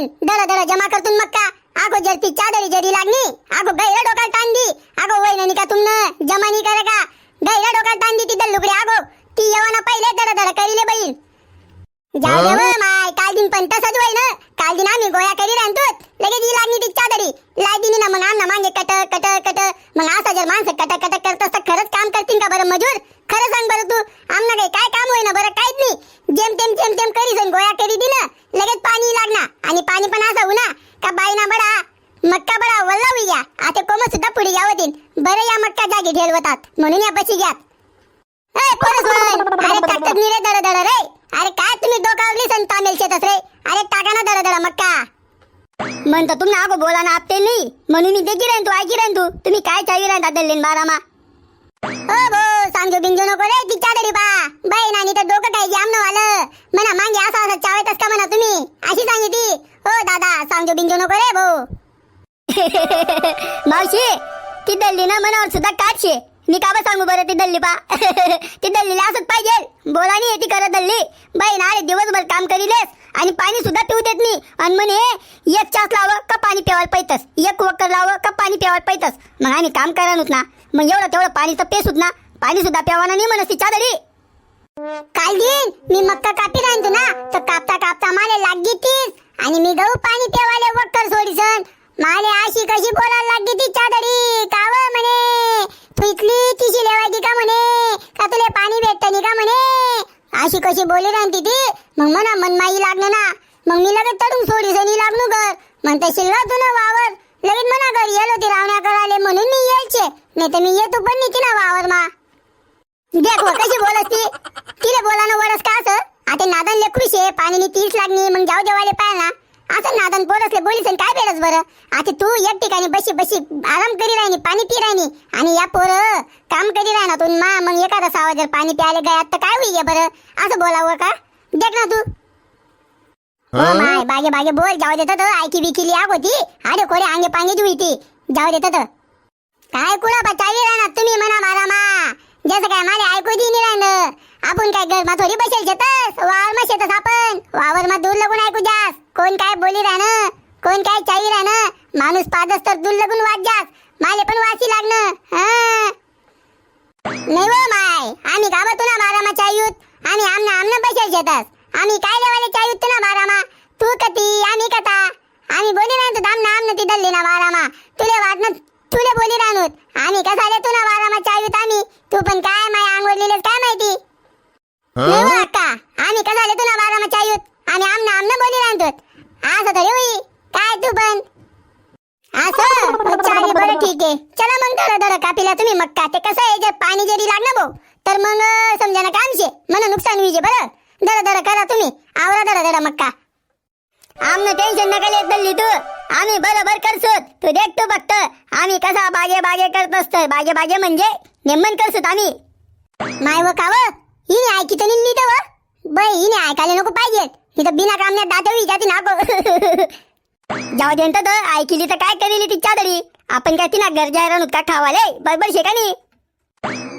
बहीण दर दर जमा करतून मक्का आगो जरती चादरी जरी लागनी आगो गैरा डोका टांदी आगो वैननी का तुमने जमा नहीं करे का गैरा डोका टांदी ती दल्लुकडी आगो ती यवाना पहिले दर दर करीले बहीण जाऊ दे व माय काल दिन पण तसंच होय ना काल दिन आम्ही गोया करी राहतो लगेच ही लागनी ती चादरी लाई दिनी ना मग आमना मागे कट कट कट मग असा जर माणसं कट कट करत असता खरंच काम करतील का बरं मजूर खरं सांग बरं तू आमना काय काम होय ना बरं काहीच नाही जेम तेम करी जण गोया करी दी ना लगेच पाणी लागना आणि पाणी पण असं होना का बाईना बडा मक्का बडा वल्ला होई गया आता कोम सुद्धा पुढे यावतीन बरं या मक्का जागी ठेवतात म्हणून या पशी घ्या ए पोरसवन अरे टाकत नी रे दर दर रे अरे काय तुम्ही डोकावली सन तामेल शेतस रे अरे टाका ना दर दर मक्का म्हणतो तुम्ही आगो बोला ना आपते नाही म्हणून मी देखी राहतो ऐकी राहतो तुम्ही काय चावी राहता दल्लेन बारामा ओ बो सांगो बिंजो नको रे ती चादरी बा बाई नानी तर डोकं काय जाम न वालं म्हणा मागे असं असं चावेतस का म्हणा तुम्ही अशी सांगितली ओ दादा सांगो बिंजो नको रे भो मावशी ती दल्ली ना मनावर सुद्धा काढशे मी का सांगू बरं ती दल्ली पा ती दल्लीला असंच पाहिजे बोला नाही ती करत दल्ली बाई ना दिवसभर काम करीलेस आणि पाणी सुद्धा पिऊ देत नाही आणि म्हणे एक चास लावं का पाणी प्यावायला पाहितस एक वक्कर लावं का पाणी प्यावायला पाहितस मग आम्ही काम करानूत ना मग एवढं तेवढं पाणी तर पेसूत ना पाणी सुद्धा प्यावाना नाही म्हणस ती चादरी काल दिन मी मक्का कापी राहतो ना तर कापता कापता माले लागी तीस आणि मी गहू पाणी प्यावाले वक्कर सोडीसन माले अशी कशी बोलायला लागली ती चादरी काव म्हणे तू इथली तिशी लेवायची का म्हणे का तुले पाणी भेटत नाही का म्हणे अशी कशी बोली राहती ती मग म्हणा मनमाई लागणं ना मग मी लगेच तडून सोडीसनी लागणू घर म्हणते शिल्ला तू ना वावर लगेच म्हणा घर येलो ती रावण्या कराले म्हणून मी यायचे नाही तर मी येतो पण नाही ना वावर मा देखो कशी बोलस ती तिला बोलानं वरस का असं आता नादन लेकरूशे पाणीनी 30 लागणी मग जाऊ देवाले पाय ना असं नादन पोरसले बोलीसन काय बेरस बरं आता तू एक ठिकाणी बशी आराम करी राहिनी पाणी पी राहिनी आणि या पोर काम करी राहना तू मा मग एखादा सावा जर पाणी प्यायला गयात तर काय होईल बरं असं बोलावं का देख ना तू हो माय बागे बागे बोल जाऊ देत तर ऐकी बिकिली आग होती अरे कोरे आंगे पांगे जुई ती जाऊ देत तर काय कुणा बचावी राहणार तुम्ही म्हणा मारा मा जसं काय मला ऐकू दे नाही राहणं आपण काय घर मा थोडी बसेल शेतस वावर मा शेतस आपण वावर मा दूर लगून ऐकू जास कोण काय बोली राहणं कोण काय चावी राहणं माणूस पादस तर दूर लगून वाट जास माले पण वासी लागणं नाही वो माय आम्ही गावात तुला मारा मा चायूत आम्ही आमना बसेल शेतस आम्ही काय लेवाले चायूत तुला मारा मा तू कती आम्ही कथा आम्ही बोली राहतो दामना आमना ती दल्ली ना मारा मा तुले वाटणं तुले बोली राहणूत आम्ही कसाले तुला मारा मा चायूत आम्ही तू पण काय माय अंगवर लिहिलेस काय माहिती नाही वो अक्का आम्ही कसाले तुला मारा मा चायूत आम्ही आमना बोली राहतो असं तरी होई काय तू पण असं चाली बरं ठीक आहे चला मग दर कापीला तुम्ही मक्का ते कसं आहे जर पाणी जरी लागलं भाऊ तर मग समजा ना कामशे मला नुकसान होईजे बरं दर करा तुम्ही आवरा दर मक्का आमनं टेन्शन नका लेत दल्ली तू आम्ही बरोबर करसोत तू देख तू बघत आम्ही कसा बागे करत असतो बागे म्हणजे नेमन करसोत आम्ही माय व काव हिने ऐकी तर नीट व बाई हिने ऐकायला नको पाहिजे तिथं बिना कामण्यात दातवी जाती नको जाऊ दे तर ऐकली तर काय करेली ती चादरी आपण काय तिना गरजा राहून का खावाले बरोबर शे का नाही